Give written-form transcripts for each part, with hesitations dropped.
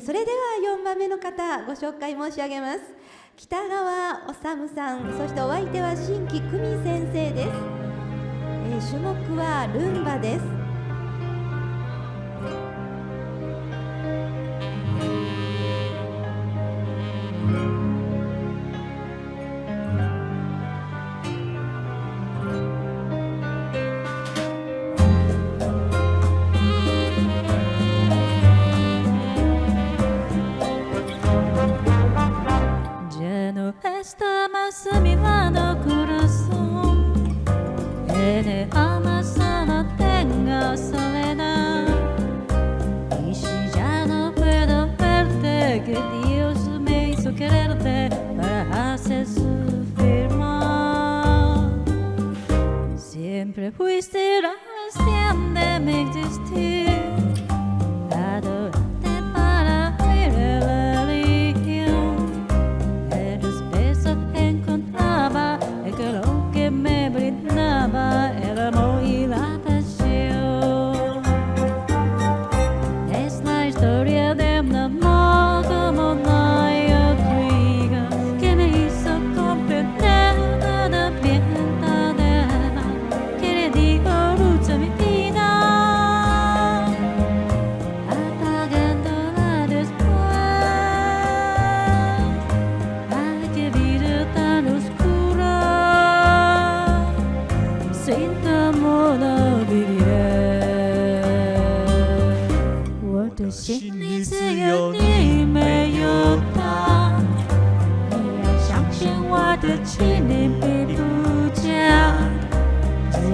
それでは4番目の方ご紹介申し上げます。北川治さん、そしてお相手は新木久美先生です。種目はルンバです。Estamos mirando corazón, en alma sana tengo soledad. Y si ya no puedo verte, que Dios me hizo quererte para hacer sufrir más. Siempre fuiste la razón de mi existir. El amor y la pasión es la historia de un amor como no hay otro que me hizo comprender la verdadera que le dio luz a mi vida, apagándola después. Ay, qué vida tan oscura. Sin tu amor no viviré。我的心里只有你，没有他。你要相信我的情，你并不假。只有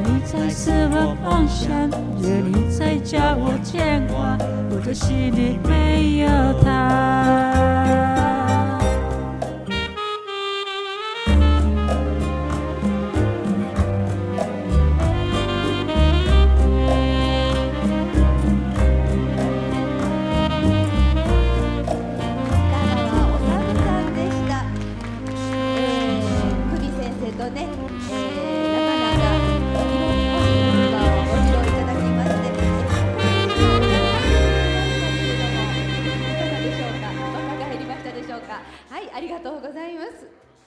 你才是我方向，只有你才叫我牵挂。我的心里没